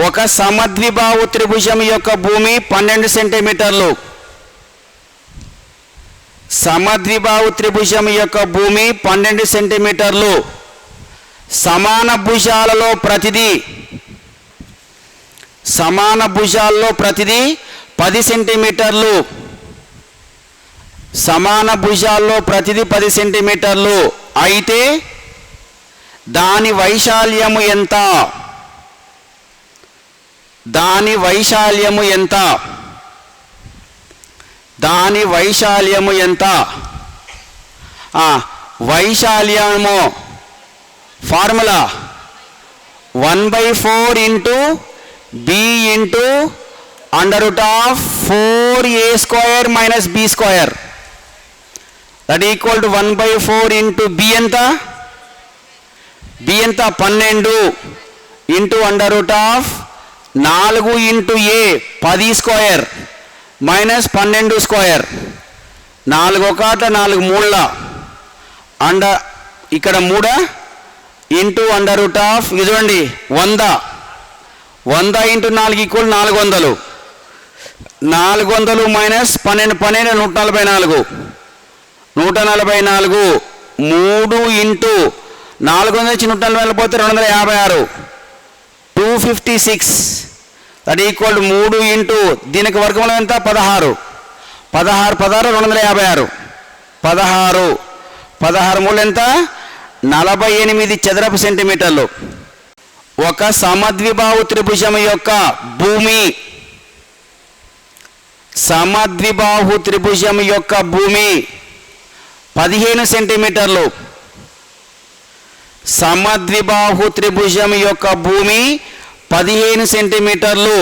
ఒక సమద్విబాహు త్రిభుజం యొక్క భూమి 12 సెంటీమీటర్లు. సమద్విబాహు త్రిభుజం యొక్క భూమి 12 సెంటీమీటర్లు. సమాన భుజాలలో ప్రతిదీ 10 సెంటీమీటర్లు. సమాన భుజాల్లో ప్రతిదీ 10 సెంటీమీటర్లు అయితే దాని వైశాల్యము ఎంత? దాని వైశాల్యము ఎంత? వైశాల్యము formula 1/4 into b into √4a² minus b². That equal to 1/4 into b ఎంత? b ఎంత? 12 ఇంటూ √4 ఇంటూ a 10² మైనస్ 12². 4 1 4 3 ఇక్కడ 3 ఇంటూ ఇది చూడండి 100 ఇంటూ 4 ఈక్వల్ 400. 400 మైనస్ 12 144. 144 3 ఇంటూ 400 నుంచి 140 పోతే 256. 256 దట్ ఈక్వల్ 3 ఇంటూ దీనికి వర్గంలో ఎంత? 16. 256. 16 మూడు ఎంత? 48 చదరపు సెంటీమీటర్లు. ఒక సమద్విబాహు త్రిభుజం యొక్క భూమి 15 సెంటీమీటర్లు. సమద్విబాహు త్రిభుజం యొక్క భూమి 15 సెంటీమీటర్లు.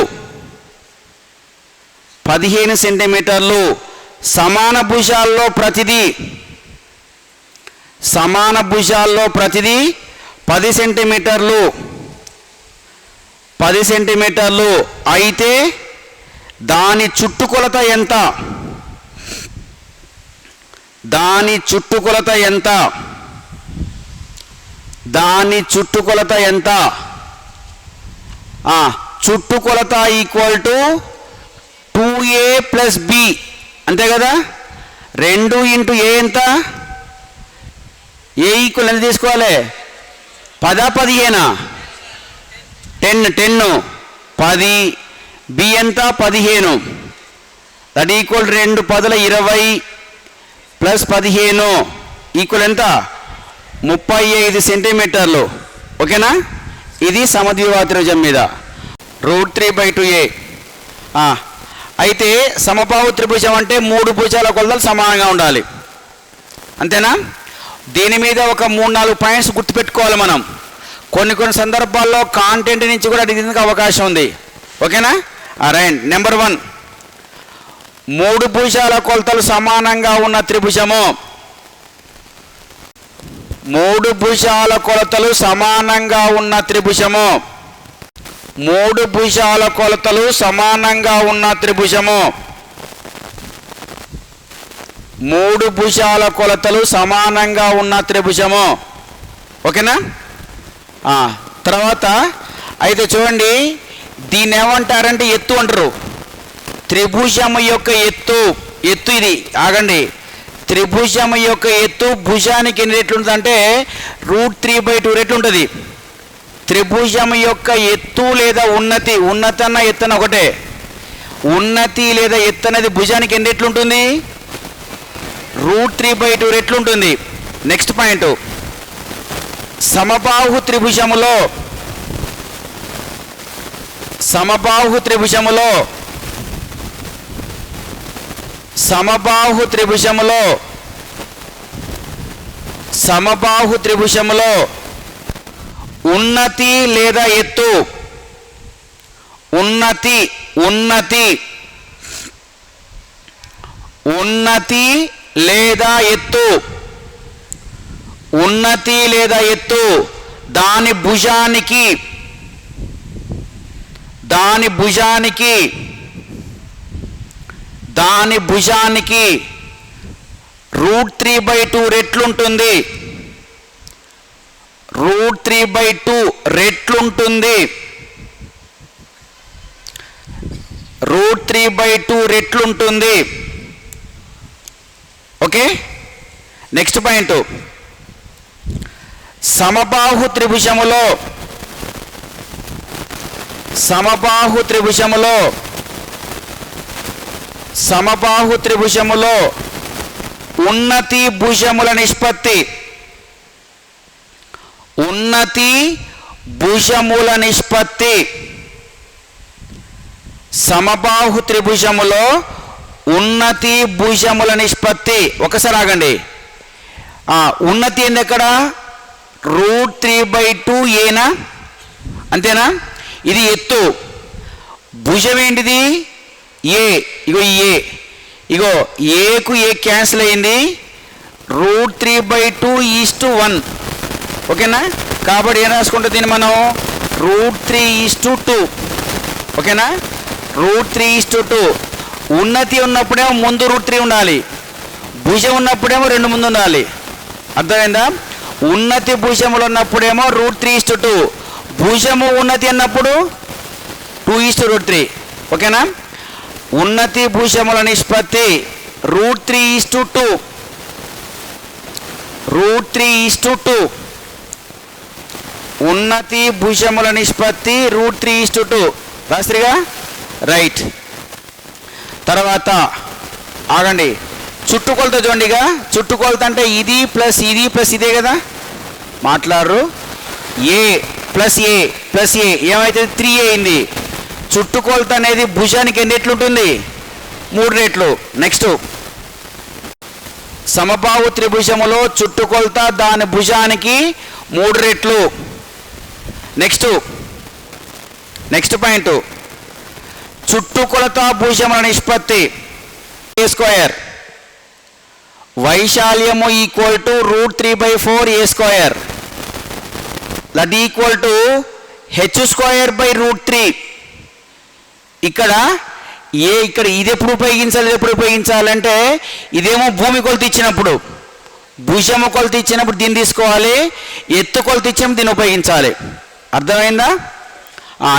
సమాన భుజాల్లో ప్రతిదీ 10 సెంటీమీటర్లు అయితే దాని చుట్టుకొలత ఎంత? చుట్టుకొలత equal to 2a plus b అంతే కదా. 2 ఇంటూ a ఎంత? a ఈక్వల్ ఎంత తీసుకోవాలి? 10 15 10 10 b ఎంత? 15. దట్ ఈక్వల్ 2 10 20 ప్లస్ 15 ఈక్వల్ ఎంత? 35 సెంటీమీటర్లు. ఓకేనా? ఇది సమద్విబాహు త్రిభుజం మీద √3/2a. అయితే సమబాహు త్రిభుజం అంటే 3 భుజాల కొలతలు సమానంగా ఉండాలి. అంతేనా? దీని మీద ఒక 3-4 పాయింట్స్ గుర్తుపెట్టుకోవాలి మనం. కొన్ని సందర్భాల్లో కాంటెంట్ నుంచి కూడా అడిగేందుకు అవకాశం ఉంది. ఓకేనా? రైట్. నెంబర్ 1, 3 భుజాల కొలతలు సమానంగా ఉన్న త్రిభుజము. 3 భుజాల కొలతలు సమానంగా ఉన్న త్రిభుజము. 3 భుజాల కొలతలు సమానంగా ఉన్న త్రిభుజము. 3 భుజాల కొలతలు సమానంగా ఉన్న త్రిభుజము. ఓకేనా? తర్వాత అయితే చూడండి, దీన్ని ఏమంటారంటే ఎత్తు అంటారు. త్రిభుజము యొక్క ఎత్తు ఇది. ఆగండి. త్రిభుజము యొక్క ఎత్తు భుజానికి ఎన్ని రెట్లు ఉంటుందంటే √3/2 రెట్లు ఉంటుంది. త్రిభుజము యొక్క ఎత్తు లేదా ఉన్నతన్న ఎత్తన ఒకటే. ఉన్నతి లేదా ఎత్తు అనేది భుజానికి ఎన్ని రెట్లు ఉంటుంది? √3/2 రెట్లు ఉంటుంది. నెక్స్ట్ పాయింట్, సమబాహు త్రిభుజములో సమబాహు సమబాహు త్రిభుజములో ఉన్నతి లేదా ఎత్తు, ఉన్నతి ఉన్నతి ఉన్నతి లేదా ఎత్తు, ఉన్నతి లేదా ఎత్తు దాని భుజానికి దాని భుజానికి దాని భుజానికి √3/2 రెట్లుంటుంది. √3/2 రెట్లుంటుంది. √3/2 రెట్లుంటుంది. Okay, next point. సమబాహు త్రిభుజములో సమబాహు త్రిభుజములో సమబాహు త్రిభుజములో ఉన్నతి భుజముల నిష్పత్తి, ఉన్నతి భుజముల నిష్పత్తి. సమబాహు త్రిభుజములో ఉన్నతి భుజముల నిష్పత్తి. ఒకసారి ఆగండి. ఉన్నతి ఏంది ఎక్కడ? √3/2 ఏనా, అంతేనా? ఇది ఎత్తు. భుజం ఏంటిది? ఏ. ఇగో ఏ, ఇగో ఏకు ఏ క్యాన్సిల్ అయింది. √3/2:1. ఓకేనా? కాబట్టి ఏం రాసుకుంటుంది దీన్ని మనం? √3:2. ఓకేనా? √3:2. ఉన్నతి ఉన్నప్పుడేమో ముందు √3 ఉండాలి, భుజం ఉన్నప్పుడేమో 2 ముందు ఉండాలి. అర్థమైందా? ఉన్నతి భుజములు ఉన్నప్పుడేమో √3:2, భుజము ఉన్నతి అన్నప్పుడు 2:3. ఓకేనా? ఉన్నతి భుజముల నిష్పత్తి √3:2. √3:2. ఉన్నతి భుజముల నిష్పత్తి √3:2. రాస్త్రిగా రైట్. తర్వాత ఆగండి, చుట్టుకొలత చూడండిగా. చుట్టుకొలత అంటే ఇది ప్లస్ ఇది ప్లస్ ఇదే కదా, మాట్లాడరు. ఏ ప్లస్ ఏ ప్లస్ ఏ ఏమైతుంది? 3 అయింది. చుట్టుకొలత అనేది భుజానికి ఎన్ని రెట్లు ఉంటుంది? 3 రెట్లు. నెక్స్ట్, సమబాహు త్రిభుజములో చుట్టుకొలత దాని భుజానికి 3 రెట్లు. నెక్స్ట్ పాయింట్, చుట్టుకొలత భుజముల నిష్పత్తి A². వైశాల్యము = √3/4 A². That equal to h²/√3. ఇక్కడ ఇది ఎప్పుడు ఉపయోగించాలంటే ఇదేమో భూమి కొలత ఇచ్చినప్పుడు, భుజము కొలత ఇచ్చినప్పుడు దీన్ని తీసుకోవాలి, ఎత్తు కొలత ఇచ్చినప్పుడు దీన్ని ఉపయోగించాలి. అర్థమైందా?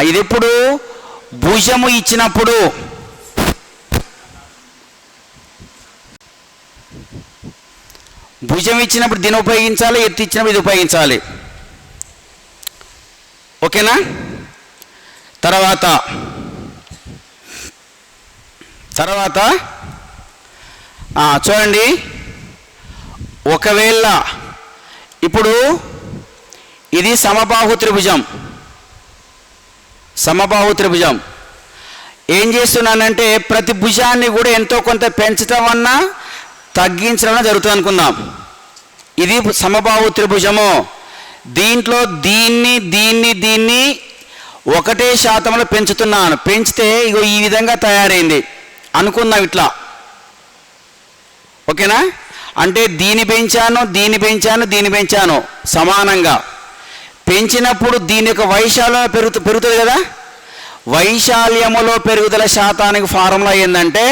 ఇది ఎప్పుడు? భుజము ఇచ్చినప్పుడు. భుజం ఇచ్చినప్పుడు దీన్ని ఉపయోగించాలి, ఎత్తు ఇచ్చినప్పుడు ఇది ఉపయోగించాలి. ఓకేనా? తర్వాత చూడండి, ఒకవేళ ఇప్పుడు ఇది సమబాహు త్రిభుజం. ఏం చేస్తున్నానంటే ప్రతి భుజాన్ని కూడా ఎంతో కొంత పెంచడం అన్నా తగ్గించడం జరుగుతుంది అనుకుందాం. ఇది సమబాహు త్రిభుజము. దీంట్లో దీన్ని 1% పెంచుతున్నాను. పెంచితే ఇగో ఈ విధంగా తయారైంది అనుకుందాం ఇట్లా. ఓకేనా? అంటే దీన్ని పెంచాను సమానంగా. పెంచినప్పుడు దీని యొక్క వైశాల్యం పెరుగుతుంది కదా. వైశాల్యములో పెరుగుదల శాతానికి ఫార్ములా ఏంటంటే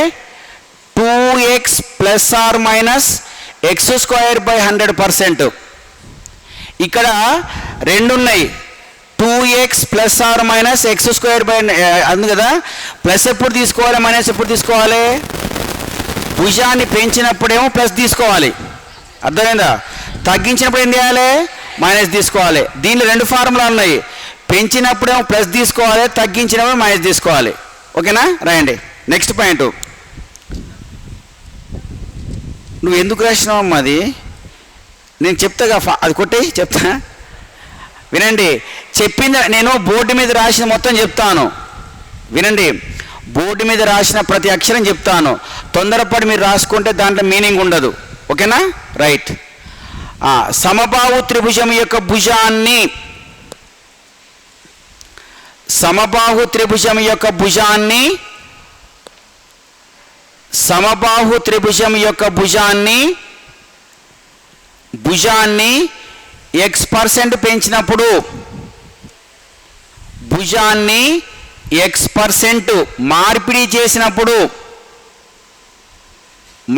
2x ± x²/100%. ఇక్కడ 2 ఉన్నాయి, 2x ± x² అందు కదా. ప్లస్ ఎప్పుడు తీసుకోవాలి, మైనస్ ఎప్పుడు తీసుకోవాలి? భుజాన్ని పెంచినప్పుడేమో ప్లస్ తీసుకోవాలి. అర్థమైందా? తగ్గించినప్పుడు ఏం చేయాలి? మైనస్ తీసుకోవాలి. దీనిలో 2 ఫార్ములా ఉన్నాయి. పెంచినప్పుడేమో ప్లస్ తీసుకోవాలి, తగ్గించినప్పుడు మైనస్ తీసుకోవాలి. ఓకేనా? రాయండి. నెక్స్ట్ పాయింట్, నువ్వు ఎందుకు రాసినావమ్మా అది? నేను చెప్తాగా, అది కొట్టి చెప్తా. వినండి, చెప్పింది నేను బోర్డు మీద రాసిన మొత్తం చెప్తాను. వినండి, బోర్డు మీద రాసిన ప్రతి అక్షరం చెప్తాను. తొందరపడి మీరు రాసుకుంటే దాంట్లో మీనింగ్ ఉండదు. ఓకేనా? రైట్. సమబాహు త్రిభుజం యొక్క భుజాన్ని సమబాహు త్రిభుజం యొక్క భుజాన్ని సమబాహు త్రిభుజం యొక్క భుజాన్ని x% పెంచినప్పుడు భుజాన్ని x% మార్పిడి చేసినప్పుడు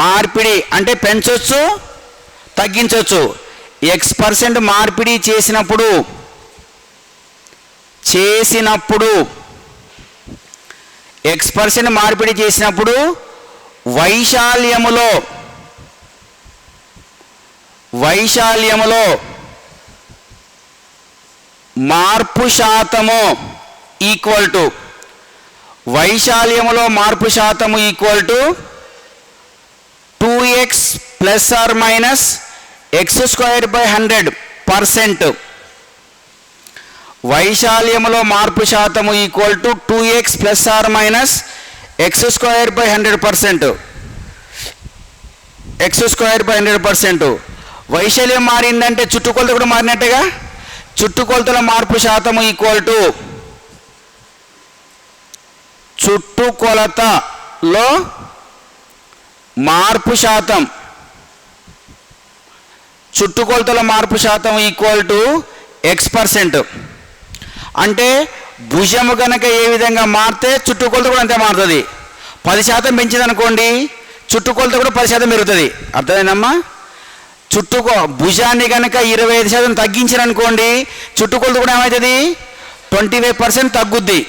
మార్పిడి అంటే పెంచొచ్చు తగ్గించవచ్చు x% మార్పిడి చేసినప్పుడు x% మార్పిడి చేసినప్పుడు వైశాల్యములో మార్పు శాతము ఈక్వల్ టు వైశాల్యములో మార్పు శాతము equal to 2x plus r minus x²/100%. వైశాల్యములో మార్పు శాతము equal to 2x plus r minus x²/100%. x²/100%. వైశాల్యం మారిందంటే చుట్టుకొలత కూడా మారినట్టుగా. చుట్టుకొలతల మార్పు శాతము ఈక్వల్ టు చుట్టుకొలతలో మార్పు శాతం ఈక్వల్ టు x%. అంటే భుజము కనుక ఏ విధంగా మారితే చుట్టుకొలత కూడా అంతే మారుతుంది. 10% పెంచిందనుకోండి చుట్టుకొలత కూడా 10% పెరుగుతుంది. అర్థమైందమ్మా? భుజాన్ని కనుక 25% తగ్గించారనుకోండి చుట్టుకొలత కూడా ఏమవుతుంది? 25% తగ్గుద్ది.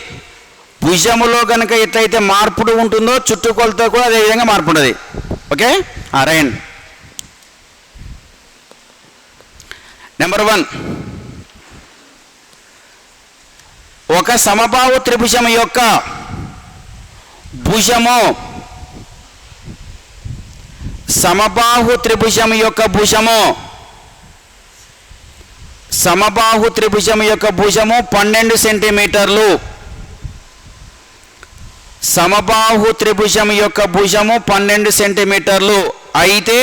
భుజములో కనుక ఎట్లయితే మార్పుడు ఉంటుందో చుట్టుకొలత కూడా అదే విధంగా మార్పు ఉంటుంది. Okay, right. నెంబర్ 1, ఒక సమబాహు త్రిభుజం యొక్క భుజము సమబాహు త్రిభుజం యొక్క భుజము 12 సెంటీమీటర్లు. సమబాహు త్రిభుజం యొక్క భుజము 12 సెంటీమీటర్లు అయితే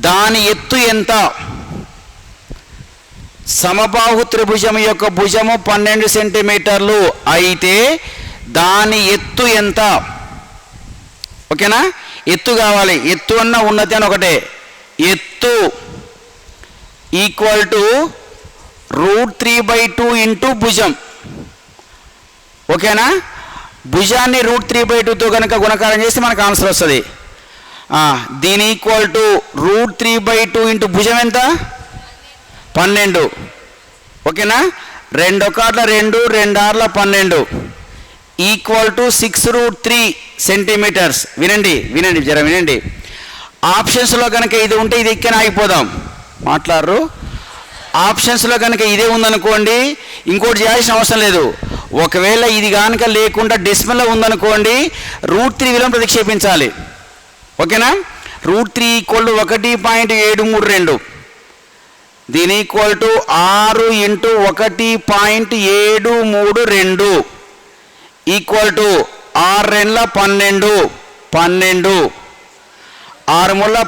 దాని ఎత్తు ఎంత? సమబాహు త్రిభుజం యొక్క భుజము 12 సెంటీమీటర్లు అయితే దాని ఎత్తు ఎంత? ఓకేనా? ఎత్తు కావాలి. ఎత్తు అన్న ఉన్నతి అని ఒకటే. ఎత్తు ఈక్వల్ టు √3/2 ఇంటూ భుజం. ఓకేనా? భుజాన్ని √3/2తో కనుక గుణకారం చేస్తే మనకు ఆన్సర్ వస్తుంది. దీని ఈక్వల్ టు √3/2 ఇంటూ భుజం ఎంత? 12. ఓకేనా? 2 1 2 2 6 12 ఈక్వల్ టు 6√3 సెంటీమీటర్స్. వినండి జర వినండి. ఆప్షన్స్లో కనుక ఇది ఉంటే ఇది ఎక్కన ఆగిపోదాం, మాట్లాడరు. ఆప్షన్స్లో కనుక ఇదే ఉందనుకోండి ఇంకోటి చేయాల్సిన అవసరం లేదు. ఒకవేళ ఇది కనుక లేకుండా డెసిమల్లో ఉందనుకోండి √3 విలువను ప్రతిక్షేపించాలి. ఓకేనా? √3 ఈక్వల్ టు 1.732. దీని equal to 6 into 1.732 equal to 6 2 12 12 6 3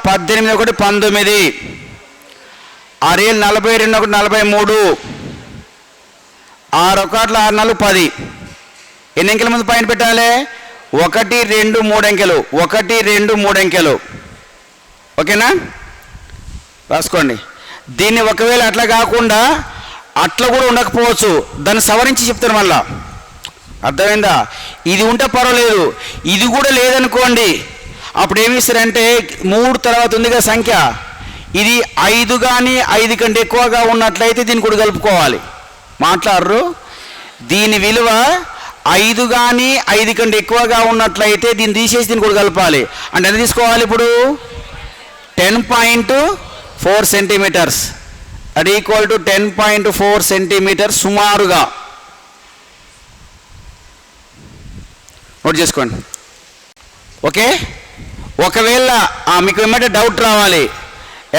18 1 19 6 42 1 43 6 1 6 4 10. ఎన్ని అంకెల ముందు పాయింట్ పెట్టాలి? 1 2 3 అంకెలు. 1 2 3 అంకెలు. ఓకేనా? రాసుకోండి. దీన్ని ఒకవేళ అట్లా కాకుండా అట్లా కూడా ఉండకపోవచ్చు, దాన్ని సవరించి చెప్తారు మళ్ళా. అర్థమైందా? ఇది ఉంటే పర్వాలేదు, ఇది కూడా లేదనుకోండి అప్పుడు ఏమి ఇస్తారంటే 3 తర్వాత ఉందిగా సంఖ్య, ఇది 5 కానీ 5 కంటే ఎక్కువగా ఉన్నట్లయితే దీన్ని కూడా కలుపుకోవాలి. మాట్లాడరు. దీని విలువ 5 కానీ 5 కంటే ఎక్కువగా ఉన్నట్లయితే దీన్ని తీసేసి దీన్ని కూడా కలపాలి. అంటే ఎంత తీసుకోవాలి ఇప్పుడు? 10.4 సెంటీమీటర్స్. అది ఈక్వల్ టు 10.4 సెంటీమీటర్స్ సుమారుగా. నోట్ చేసుకోండి. ఓకే. ఒకవేళ మీకు ఏమంటే డౌట్ రావాలి,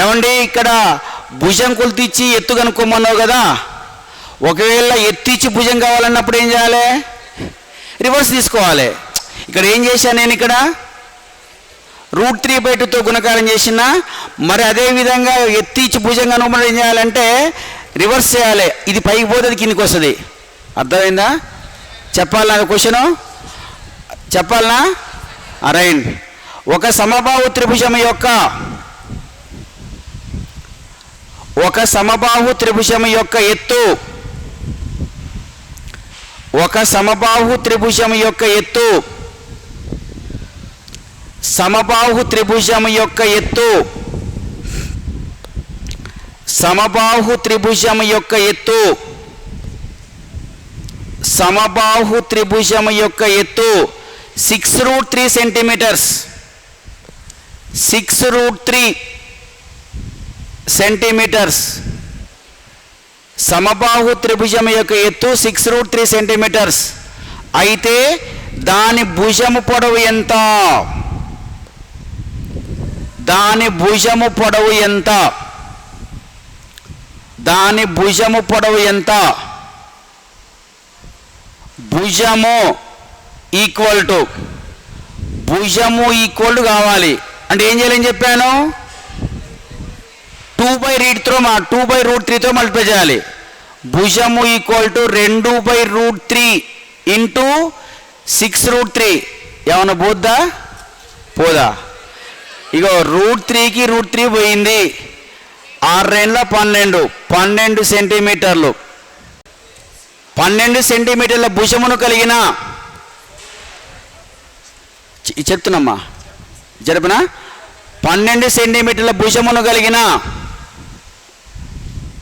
ఏమండి ఇక్కడ భుజం కొలత ఇచ్చి ఎత్తు కనుక్కోమన్నావు కదా, ఒకవేళ ఎత్తు ఇచ్చి భుజం కావాలన్నప్పుడు ఏం చేయాలి? రివర్స్ తీసుకోవాలి. ఇక్కడ ఏం చేశాను నేను? ఇక్కడ √3/2తో గుణకారం చేసిన. మరి అదేవిధంగా ఎత్తు ఇచ్చి భుజం కనుగొనడం ఏం చేయాలంటే రివర్స్ చేయాలి. ఇది పైకి పోతే అది కిందికి వస్తుంది. అర్థమైందా? చెప్పాలనా క్వశ్చను? చెప్పాలనా? రైట్. ఒక సమబాహు త్రిభుజం యొక్క ఎత్తు సమబాహు త్రిభుజం యొక్క ఎత్తు 6√3 సెంటీమీటర్స్. 6√3 సెంటీమీటర్స్. సమబాహు త్రిభుజం యొక్క ఎత్తు 6√3 సెంటీమీటర్స్. అయితే దాని భుజము పొడవు ఎంత? భుజము ఈక్వల్ కావాలి అంటే ఏం చేయాలని చెప్పాను? 2/√3తో మల్టిప్లై చేయాలి. భుజము ఈక్వల్ టు 2/√3 ఇంటూ 6√3. ఏమన్నా పోదా? ఇగో √3కి √3 పోయింది. 6 12 సెంటీమీటర్లు. 12 సెంటీమీటర్ల భుజమును కలిగిన చెప్తున్నమ్మా జరిపినా 12 సెంటీమీటర్ల భుజమును కలిగిన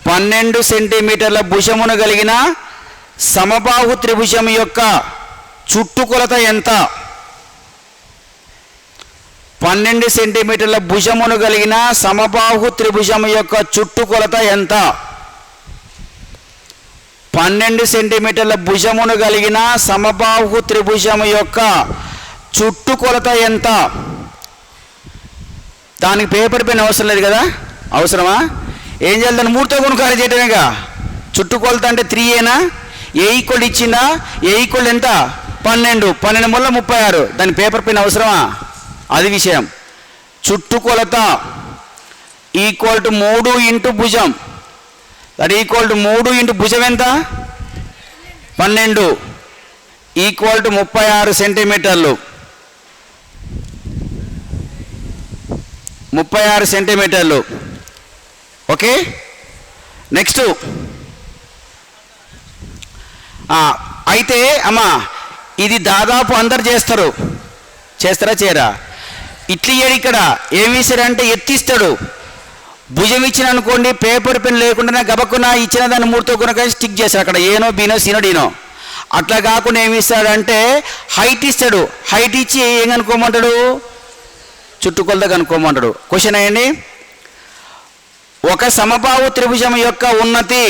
12 సెంటీమీటర్ల భుజమును కలిగిన సమబాహు త్రిభుజం యొక్క చుట్టుకొలత ఎంత? 12 సెంటీమీటర్ల భుజమును కలిగిన సమబాహు త్రిభుజం యొక్క చుట్టుకొలత ఎంత? 12 సెంటీమీటర్ల భుజమును కలిగిన సమబాహు త్రిభుజం యొక్క చుట్టుకొలత ఎంత? దానికి పేపర్ పెన్ అవసరం లేదు కదా? అవసరమా? ఏం చేయాలి? దాన్ని 3తో గుణకారం చేయటమేగా. చుట్టుకొలత అంటే 3ఏనా? ఏ ఈక్వల్ ఇచ్చిందా? ఏ ఈక్వల్ ఎంత? 12. 12 వల్ల 36. దాని పేపర్ పెన్ అవసరమా? అది విషయం. చుట్టుకొలత ఈక్వల్ టు 3 ఇంటూ భుజం. దట్ ఈక్వల్ టు 3 ఇంటూ భుజం ఎంత? 12 ఈక్వల్ టు 36 సెంటీమీటర్లు. 36 సెంటీమీటర్లు. ఓకే. నెక్స్ట్ అయితే అమ్మా ఇది దాదాపు అందరు చేస్తారా చేయరా? ఇట్లా ఇక్కడ ఏమి ఇస్తారంటే ఎత్తిస్తాడు. భుజం ఇచ్చిన అనుకోండి, పేపర్ పెన్ లేకుండా గబక్కున ఇచ్చిన దాన్ని 3తో గుణకారం స్టిక్ చేస్తాడు. అక్కడ ఏనో బీనో సీనో డీనో. అట్లా కాకుండా ఏమి ఇస్తాడంటే హైట్ ఇస్తాడు. హైట్ ఇచ్చి ఏం కనుక్కోమంటాడు? చుట్టుకొలత కనుక్కోమంటాడు. క్వశ్చన్ అయ్యండి. ఒక సమబాహు త్రిభుజం యొక్క ఉన్నతి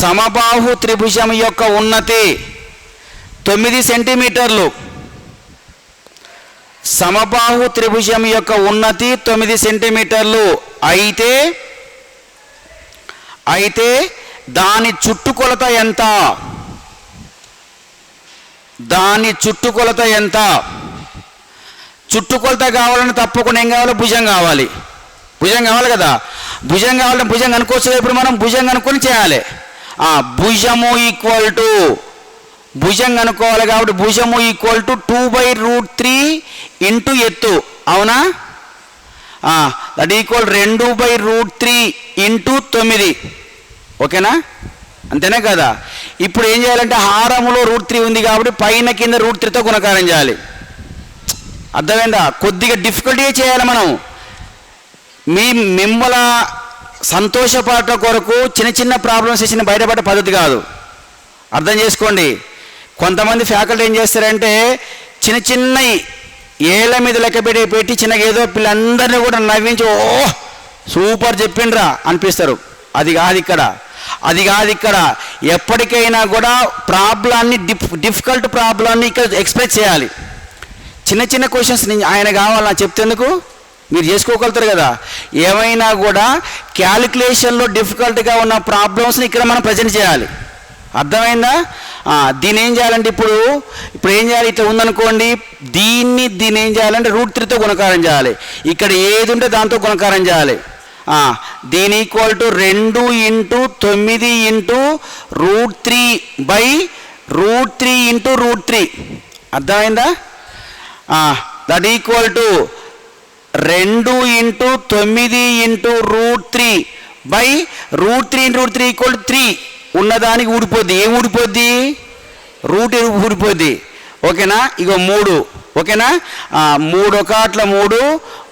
సమబాహు త్రిభుజం యొక్క ఉన్నతి 9 సెంటీమీటర్లు. సమబాహు త్రిభుజం యొక్క ఉన్నతి 9 సెంటీమీటర్లు. అయితే దాని చుట్టుకొలత ఎంత? చుట్టుకొలత కావాలని తప్పకుండా ఏం కావాలి? భుజం కావాలి కదా. భుజం కావాలంటే భుజం కనుక్కోవచ్చు. ఇప్పుడు మనం భుజం కనుక్కొని చేయాలి. భుజము ఈక్వల్ టు భుజం కనుక్కోవాలి కాబట్టి భుజము ఈక్వల్ టు 2/√3 ఇంటూ ఎత్తు. అవునా? That equal 2/√3 into 9. ఓకేనా? అంతేనా కదా? ఇప్పుడు ఏం చేయాలంటే హారములో √3 ఉంది కాబట్టి పైన కింద √3తో గుణకారం చేయాలి. అర్థమైందా? కొద్దిగా డిఫికల్ట్గా చేయాలి మనం. మిమ్మల సంతోషపడట కొరకు చిన్న చిన్న ప్రాబ్లమ్స్ ఇచ్చిన బయటపడే పద్ధతి కాదు. అర్థం చేసుకోండి. కొంతమంది ఫ్యాకల్టీ ఏం చేస్తారంటే చిన్న చిన్నవి ఏళ్ళ మీద లెక్క పెట్టి చిన్నగా ఏదో పిల్లలందరినీ కూడా నవ్వించి ఓ సూపర్ చెప్పిండ్రా అనిపిస్తారు. అది కాదు ఇక్కడ. ఎప్పటికైనా కూడా ప్రాబ్లాన్ని డిఫికల్ట్ ప్రాబ్లాన్ని ఇక్కడ ఎక్స్ప్రెస్ చేయాలి. చిన్న చిన్న క్వశ్చన్స్ ఆయన కావాలని చెప్తేందుకు మీరు చేసుకోగలుగుతారు కదా. ఏమైనా కూడా క్యాలిక్యులేషన్లో డిఫికల్ట్గా ఉన్న ప్రాబ్లమ్స్ని ఇక్కడ మనం ప్రజెంట్ చేయాలి. అర్థమైందా? దీన్ని ఏం చేయాలంటే ఇప్పుడు ఏం చేయాలి? ఇట్లా ఉందనుకోండి, దీన్ని ఏం చేయాలంటే √3తో గుణకారం చేయాలి. ఇక్కడ ఏది ఉంటే దాంతో గుణకారం చేయాలి. దీని ఈక్వల్ టు 2 × 9 × √3/√3 × √3. అర్థమైందా? That equal to 2 × 9 × √3/√3 × √3 equal to 3. ఉన్నదానికి ఊడిపోద్ది. ఏం ఊడిపోద్ది? రూట్ ఊడిపోద్ది. ఓకేనా? ఇగో 3. ఓకేనా? 3 × 3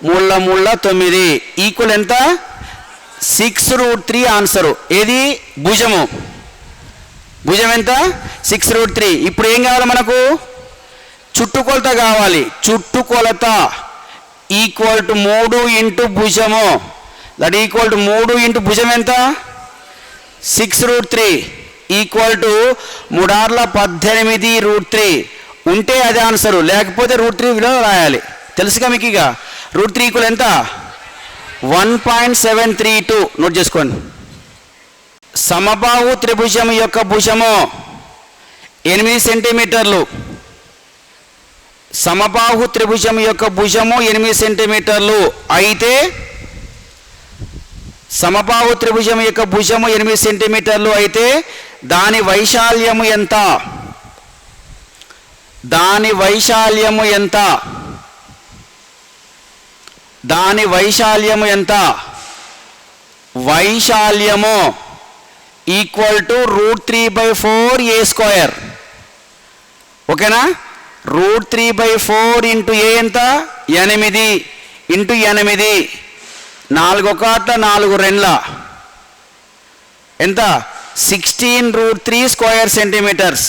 3 × 9 ఈక్వల్ ఎంత? 6√3 ఆన్సరు. ఏది? భుజము. భుజం ఎంత? 6√3. ఇప్పుడు ఏం కావాలి మనకు? చుట్టుకొలత కావాలి. చుట్టుకొలత ఈక్వల్ టు 3 × భుజము. దట్ ఈక్వల్ టు 3 × భుజం ఎంత? 6√3 ఈక్వల్ టు 3 × 18 √3 ఉంటే అదే ఆన్సరు, లేకపోతే √3 విలువ రాయాలి. తెలుసుగా మీకు? ఇక √3 ఈక్వల్ ఎంత? 1.732. నోట్ చేసుకోండి. సమబాహు త్రిభుజం యొక్క భుజము 8 సెంటీమీటర్లు. సమబాహు త్రిభుజం యొక్క భుజము 8 సెంటీమీటర్లు అయితే సమబాహు త్రిభుజం యొక్క భుజము 8 సెంటీమీటర్లు అయితే దాని వైశాల్యము ఎంత? దాని వైశాల్యము ఎంత? దాని వైశాల్యము ఎంత? వైశాల్యము ఈక్వల్ టు √3/4a². ఓకేనా? √3/4 × a ఎంత? 8 × 8 4 × 4 2 ఎంత? 16√3 square centimetres.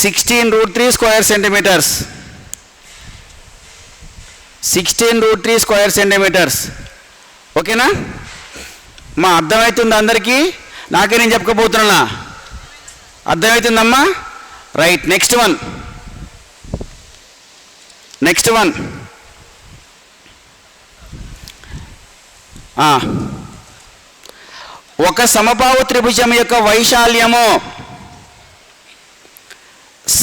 16√3 square centimetres. 16√3 square centimetres. ఓకేనా? అర్థమవుతుంది అందరికీ? నాకే నేను చెప్పకపోతున్నా. అర్థమవుతుందమ్మా? రైట్. Next one. ఒక సమబాహు త్రిభుజం యొక్క వైశాల్యము,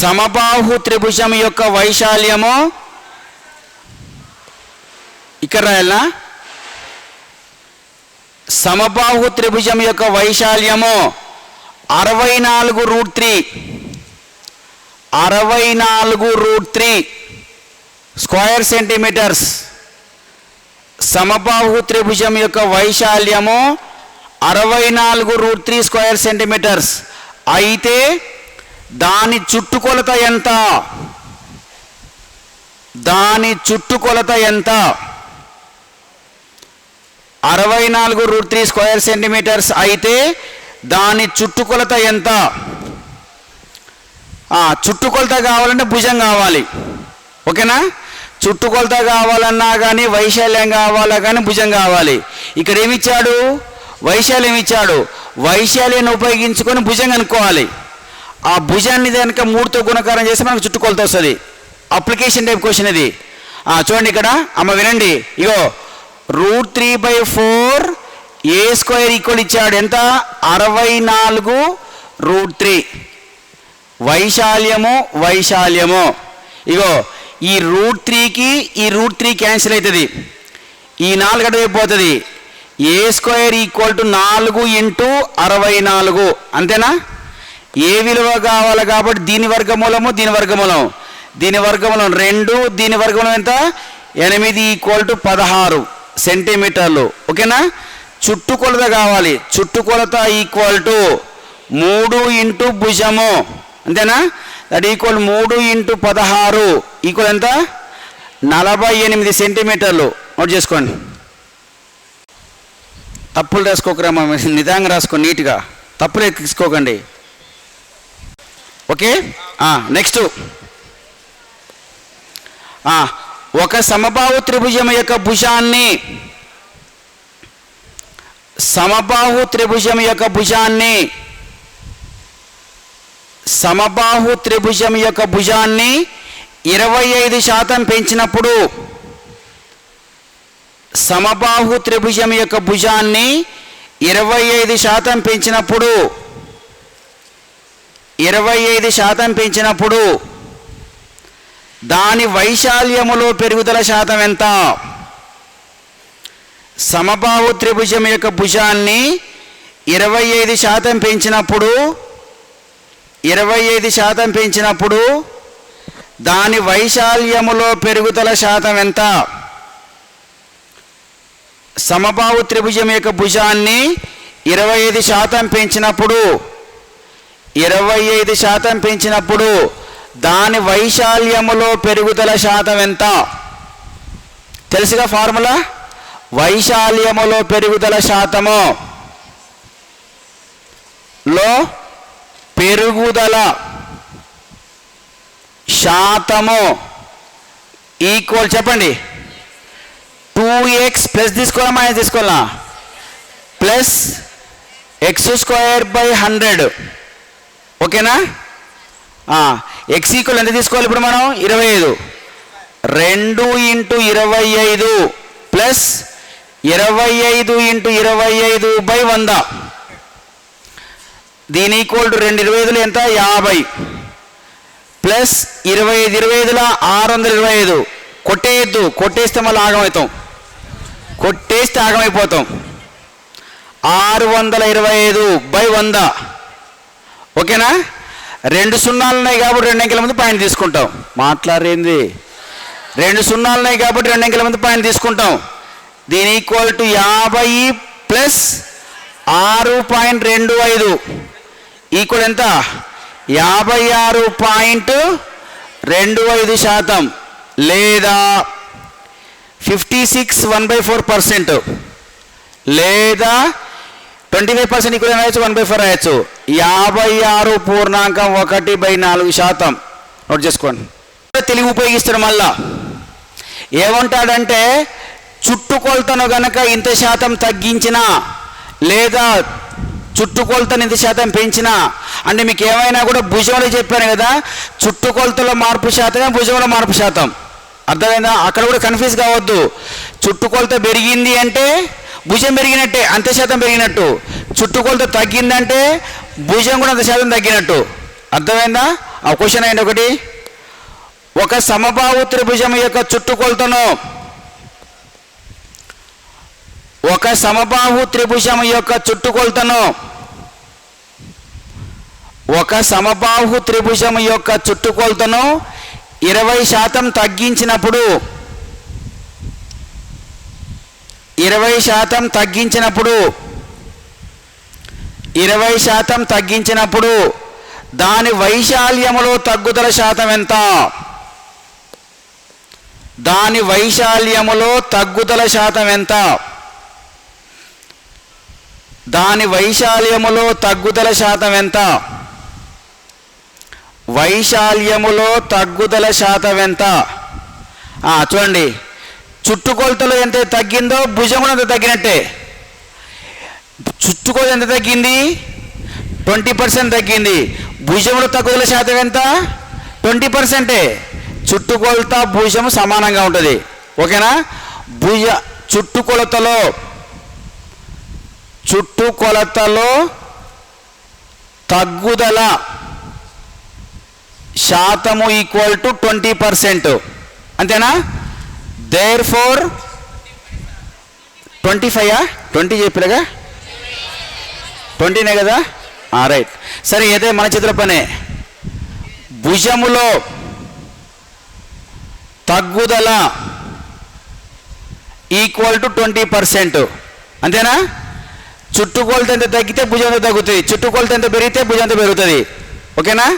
సమబాహు త్రిభుజం యొక్క వైశాల్యము ఇక్కడ రాయాలా? సమబాహు త్రిభుజం యొక్క వైశాల్యము 64√3 64√3 స్క్వేర్ సెంటీమీటర్స్. సమబాహు త్రిభుజం యొక్క వైశాల్యము 64√3 స్క్వేర్ సెంటీమీటర్స్ అయితే దాని చుట్టుకొలత ఎంత? దాని చుట్టుకొలత ఎంత? 64√3 స్క్వేర్ సెంటీమీటర్స్ అయితే దాని చుట్టుకొలత ఎంత? చుట్టుకొలత కావాలంటే భుజం కావాలి. ఓకేనా? చుట్టుకొలత కావాలన్నా కానీ వైశాల్యం కావాలా కానీ భుజం కావాలి. ఇక్కడ ఏమిచ్చాడు? వైశాల్యం ఇచ్చాడు. వైశాల్యాన్ని ఉపయోగించుకొని భుజం కనుక్కోవాలి. ఆ భుజాన్ని కనుక 3తో గుణకారం చేస్తే మనకు చుట్టుకొలత వస్తుంది. అప్లికేషన్ టైప్ క్వశ్చన్ ఇది. చూడండి ఇక్కడ అమ్మ వినండి. ఇగో √3/4a² ఈక్వల్ ఇచ్చాడు. ఎంత? 64√3 వైశాల్యము. ఇగో ఈ √3కి ఈ √3 క్యాన్సిల్ అవుతుంది. ఈ 4 అటువైపోతుంది. a² equal to 4 × 64. అంతేనా? ఏ విలువ కావాలి కాబట్టి దీని వర్గమూలము దీని వర్గమూలం 2, దీని వర్గమూలం ఎంత? 8 ఈక్వల్ టు 16 సెంటీమీటర్లు. ఓకేనా? చుట్టుకొలత కావాలి. చుట్టుకొలత ఈక్వల్ టు 3 × భుజము. అంతేనా? దట్ ఈక్వల్ 3 × 16 ఈక్వల్ ఎంత? 48 సెంటీమీటర్లు. నోట్ చేసుకోండి. తప్పులు రాసుకోకరామా, నిదాంగా రాసుకోండి. నీట్గా తప్పులు తీసుకోకండి. ఓకే? నెక్స్ట్ ఒక సమబాహు త్రిభుజం యొక్క భుజాన్ని సమబాహు త్రిభుజం యొక్క భుజాన్ని 25% పెంచినప్పుడు సమబాహు త్రిభుజం యొక్క భుజాన్ని 25% పెంచినప్పుడు 25% పెంచినప్పుడు దాని వైశాల్యములో పెరుగుదల శాతం ఎంత? సమబాహు త్రిభుజం యొక్క భుజాన్ని 25% పెంచినప్పుడు 25% పెంచినప్పుడు దాని వైశాల్యములో పెరుగుదల శాతం ఎంత? సమబాహు త్రిభుజం యొక్క భుజాన్ని 25% పెంచినప్పుడు 25% పెంచినప్పుడు దాని వైశాల్యములో పెరుగుదల శాతం ఎంత? తెలుసుగా ఫార్ములా? వైశాల్యములో పెరుగుదల శాతము లో పెరుగుదల శాతము ఈక్వల్ చెప్పండి 2x ప్లస్ తీసుకోవాలా మైనస్ తీసుకోవాలా? Plus x²/100. ఓకేనా? x ఈక్వల్ ఎంత తీసుకోవాలి ఇప్పుడు మనం? 25. 2 × 25 ప్లస్ 25 × 25/100. దీని ఈక్వల్ టు 2 25 ఎంత? 50 ప్లస్ 25 25 625. కొట్టేయద్దు, కొట్టేస్తే మళ్ళీ ఆగమవుతాం, కొట్టేస్తే ఆగమైపోతాం. 625/100. ఓకేనా? 2 సున్నాలు ఉన్నాయి కాబట్టి 2 అంకెల ముందు పాయింట్ తీసుకుంటాం. మాట్లాడేంది? 2 సున్నాలు ఉన్నాయి కాబట్టి 2 అంకెల ముందు పాయింట్ తీసుకుంటాం. దీని ఈక్వల్ టు 50 ప్లస్ 6.25 ఈక్వల్ ఎంత? 56.25% లేదా 56 1/4% లేదా 25% ఈక్వల్ రాయొచ్చు, 1/4 రాయొచ్చు. 56.1/4%. నోట్ చేసుకోండి. తెలివి ఉపయోగిస్తాడు. మళ్ళా ఏమంటాడంటే చుట్టుకొలతను గనక ఇంత శాతం తగ్గించినా లేదా చుట్టుకొలతను ఇంత శాతం పెంచినా, అంటే మీకు ఏమైనా కూడా భుజంలో చెప్పాను కదా, చుట్టుకొలతలో మార్పు శాతమే భుజంలో మార్పు శాతం. అర్థమైందా? అక్కడ కూడా కన్ఫ్యూజ్ కావద్దు. చుట్టుకొలత పెరిగింది అంటే భుజం పెరిగినట్టే, అంత శాతం పెరిగినట్టు. చుట్టుకొలత తగ్గిందంటే భుజం కూడా అంత శాతం తగ్గినట్టు. అర్థమైందా? ఆ క్వశ్చన్ అయింది ఒకటి. ఒక సమబాహు త్రిభుజం యొక్క చుట్టుకొలతను ఒక సమబాహు త్రిభుజం యొక్క చుట్టుకొలతను ఒక సమబాహు త్రిభుజం యొక్క చుట్టుకొలతను 20% తగ్గించినప్పుడు 20% తగ్గించినప్పుడు దాని వైశాల్యములో తగ్గుదల శాతం ఎంత? దాని వైశాల్యములో తగ్గుదల శాతం ఎంత? దాని వైశాల్యములో తగ్గుదల శాతం ఎంత? వైశాల్యములో తగ్గుదల శాతం ఎంత? చూడండి, చుట్టుకొలతలో ఎంత తగ్గిందో భుజం కూడా అంత తగ్గినట్టే. చుట్టుకొలత ఎంత తగ్గింది? 20% తగ్గింది. భుజంలో తగ్గుదల శాతం ఎంత? 20%. చుట్టుకొలత భుజం సమానంగా ఉంటుంది. ఓకేనా? చుట్టుకొలతలో తగ్గుదల శాతము ఈక్వల్ టు 20%. అంతేనా? దేర్ ఫోర్ 25 20 చెప్పలేగా, 20నే కదా? రైట్. సరే, అయితే మన చేతుల పనే. భుజములో తగ్గుదల ఈక్వల్ టు 20%. అంతేనా? చుట్టుకొలత ఎంత తగ్గితే భుజం ఎంత తగ్గుతుంది, చుట్టుకొలత ఎంత పెరిగితే భుజం ఎంత పెరుగుతుంది. ఓకేనా?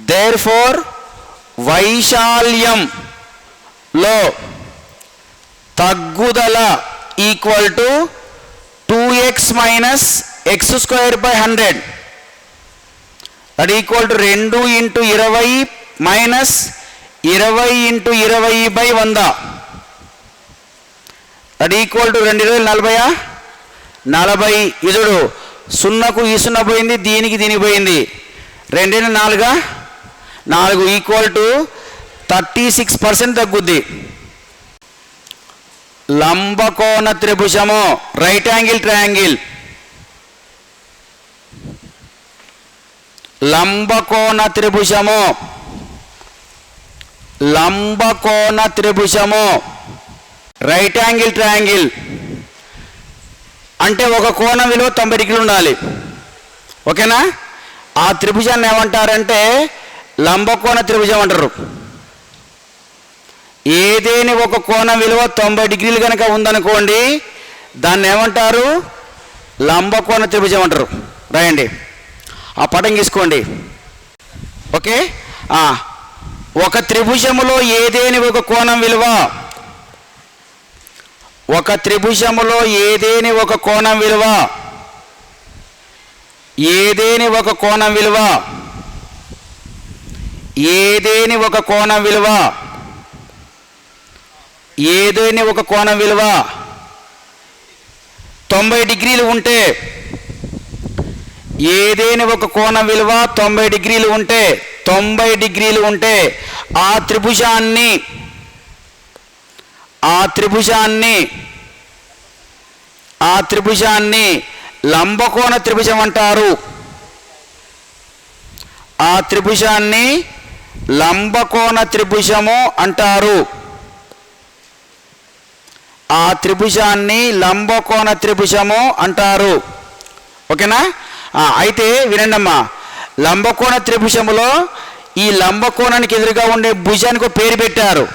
దేర్ ఫోర్ వైశాల్యంలో తగ్గుదల equal to 2x minus x²/100. That equal to 2 × 20 minus 20 × 20/100. That equal to 2 20 40. 40. ఇదుడు 0కు ఈ 0 పోయింది, దీనికి పోయింది. 2 4 4 ఈక్వల్ టు 36% తగ్గుద్ది. లంబకోణ త్రిభుజము, రైట్ యాంగిల్ ట్రయాంగిల్, లంబకోణ త్రిభుజము. లంబకోణ త్రిభుజము. రైట్ యాంగిల్ ట్రయాంగిల్ అంటే ఒక కోణం విలువ 90 డిగ్రీలు ఉండాలి. ఓకేనా? ఆ త్రిభుజాన్ని ఏమంటారంటే లంబకోణ త్రిభుజం అంటారు. ఏదేని ఒక కోణం విలువ 90 డిగ్రీలు కనుక ఉందనుకోండి, దాన్ని ఏమంటారు? లంబకోణ త్రిభుజం అంటారు. రాయండి, ఆ పటం తీసుకోండి. ఓకే, ఒక త్రిభుజములో ఏదేని ఒక కోణం విలువ, ఒక త్రిభుజములో ఏదేని ఒక కోణం విలువ, ఏదేని ఒక కోణం విలువ, ఏదేని ఒక కోణం విలువ, ఏదేని ఒక కోణం విలువ 90 డిగ్రీలు ఉంటే, ఏదేని ఒక కోణం విలువ 90 డిగ్రీలు ఉంటే, 90 డిగ్రీలు ఉంటే ఆ త్రిభుజాన్ని లంబకోణ త్రిభుజం అంటారు. ఆ త్రిభుజాన్ని లంబకోణ త్రిభుజము అంటారు. ఆ త్రిభుజాన్ని లంబకోణ త్రిభుజము అంటారు. ఓకేనా? అయితే వినండమ్మా, లంబకోణ త్రిభుజములో ఈ లంబకోణానికి ఎదురుగా ఉండే భుజానికి పేరు పెట్టారు.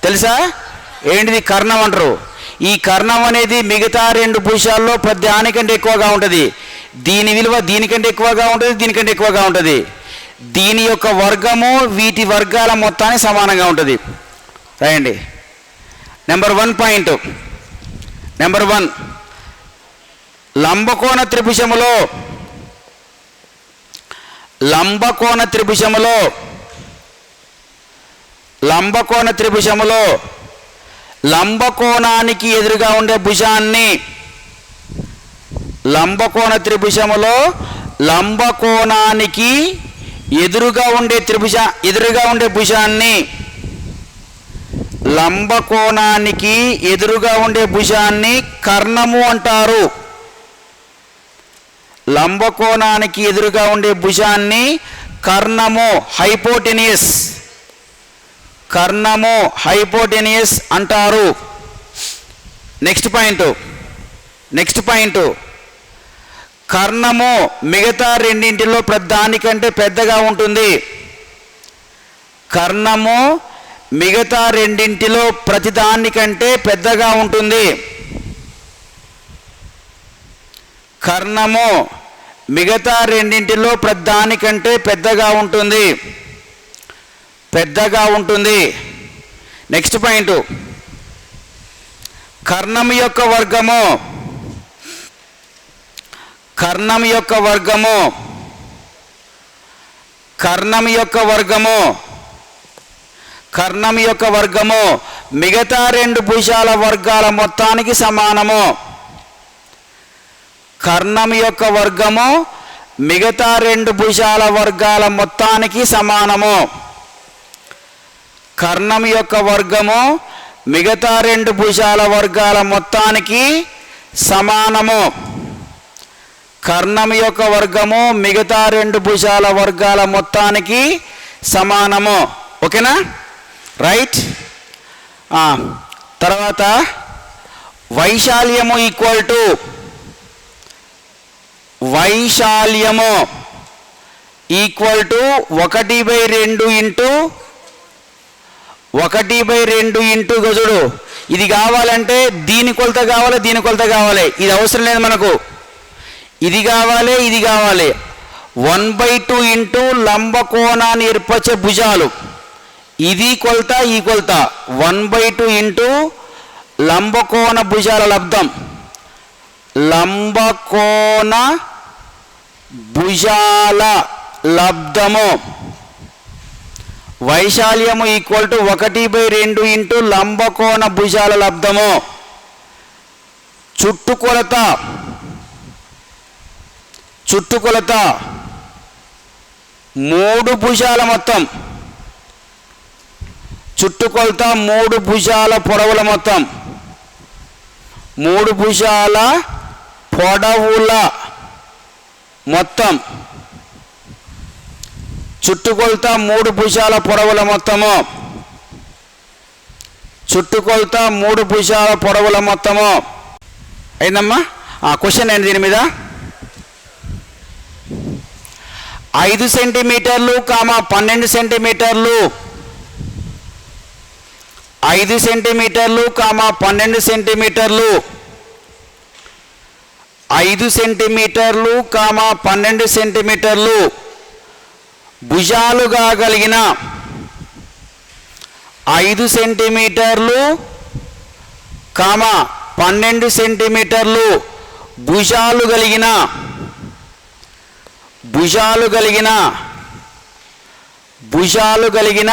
తెలుసా? ఏంటిది? కర్ణం అంటారు. ఈ కర్ణం అనేది మిగతా 2 భుజాల్లో దానికంటే ఎక్కువగా ఉంటుంది. దీని విలువ దీనికంటే ఎక్కువగా ఉంటుంది, దీనికంటే ఎక్కువగా ఉంటుంది. దీని యొక్క వర్గము వీటి వర్గాల మొత్తానికి సమానంగా ఉంటుంది. రాయండి. Number 1 point. నెంబర్ 1, లంబకోణ త్రిభుజములో లంబకోణానికి ఎదురుగా ఉండే భుజాన్ని, లంబకోణానికి ఎదురుగా ఉండే భుజాన్ని, లంబకోణానికి ఎదురుగా ఉండే భుజాన్ని కర్ణము అంటారు. లంబకోణానికి ఎదురుగా ఉండే భుజాన్ని కర్ణము, హైపోటెనియస్, కర్ణము హైపోటెనియస్ అంటారు. నెక్స్ట్ పాయింట్, కర్ణము మిగతా రెండింటిలో దానికంటే పెద్దగా ఉంటుంది. కర్ణము మిగతా రెండింటిలో ప్రతిదానికంటే పెద్దగా ఉంటుంది. కర్ణము మిగతా రెండింటిలో ప్రతిదానికంటే పెద్దగా ఉంటుంది. నెక్స్ట్ పాయింట్, కర్ణం యొక్క వర్గము, మిగతా 2 భుజాల వర్గాల మొత్తానికి సమానము. కర్ణం యొక్క వర్గము మిగతా 2 భుజాల వర్గాల మొత్తానికి సమానము. కర్ణం యొక్క వర్గము మిగతా 2 భుజాల వర్గాల మొత్తానికి సమానము. కర్ణం యొక్క వర్గము మిగతా 2 భుజాల వర్గాల మొత్తానికి సమానము. ఓకేనా? రైట్. తర్వాత వైశాల్యము ఈక్వల్ టు 1/2 ఇంటూ గజుడు. ఇది కావాలంటే దీని కొలత కావాలి, దీని కొలత కావాలి. ఇది అవసరం లేదు మనకు. ఇది కావాలి, ఇది కావాలి. 1/2 ఇంటూ లంబకోణాన్ని ఏర్పరిచే భుజాలు. ఇది కొలత, ఈ కొలత. 1/2 ఇంటూ లంబకోణ భుజాల లబ్ధం. లంబకోణ భుజాల లబ్ధము. వైశాల్యము ఈక్వల్ టు 1/2 ఇంటూ లంబకోణ భుజాల లబ్ధము. చుట్టుకొలత 3 భుజాల మొత్తం. చుట్టుకొలత 3 భుజాల పొడవుల మొత్తం. 3 భుజాల పొడవుల మొత్తం. చుట్టుకొలత 3 భుజాల పొడవుల మొత్తము. చుట్టుకొలత 3 భుజాల పొడవుల మొత్తము. అయిందమ్మా? క్వశ్చన్ ఏంటి దీని మీద? 5 సెంటీమీటర్లు, 12 సెంటీమీటర్లు. 5 సెంటీమీటర్లు, 12 సెంటీమీటర్లు. 5 సెంటీమీటర్లు, 12 సెంటీమీటర్లు భుజాలుగా కలిగిన 5 సెంటీమీటర్లు, 12 సెంటీమీటర్లు భుజాలు కలిగిన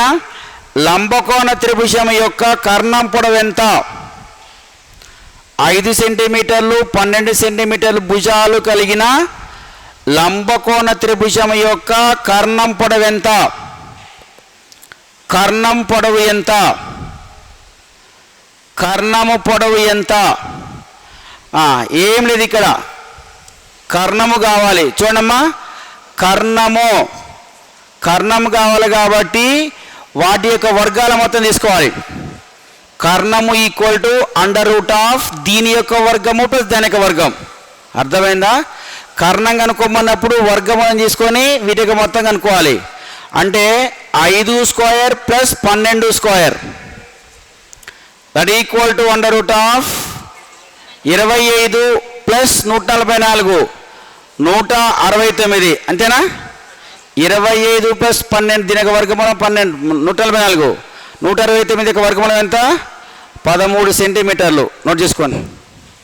లంబకోణ త్రిభుజం యొక్క కర్ణం పొడవు ఎంత? 5 సెంటీమీటర్లు, 12 సెంటీమీటర్లు భుజాలు కలిగిన లంబకోణ త్రిభుజం యొక్క కర్ణం పొడవు ఎంత? కర్ణము పొడవు ఎంత? ఏం లేదు, ఇక్కడ కర్ణము కావాలి. చూడమ్మా, కర్ణము కావాలి కాబట్టి వాటి యొక్క వర్గాల మొత్తం తీసుకోవాలి. కర్ణము ఈక్వల్ టు √ దీని యొక్క వర్గము ప్లస్ దాని యొక్క వర్గం. అర్థమైందా? కర్ణం కనుక్కోమన్నప్పుడు వర్గం తీసుకొని వీటి యొక్క మొత్తం కనుక్కోవాలి. అంటే 5 square plus 12 square that equal to √ 25 plus 144 169. అంతేనా? 25 ప్లస్ 12 దీని యొక్క వర్గమూలం 12 144. 169 యొక్క వర్గమూలం ఎంత? 13 సెంటీమీటర్లు. నోట్ చేసుకోండి.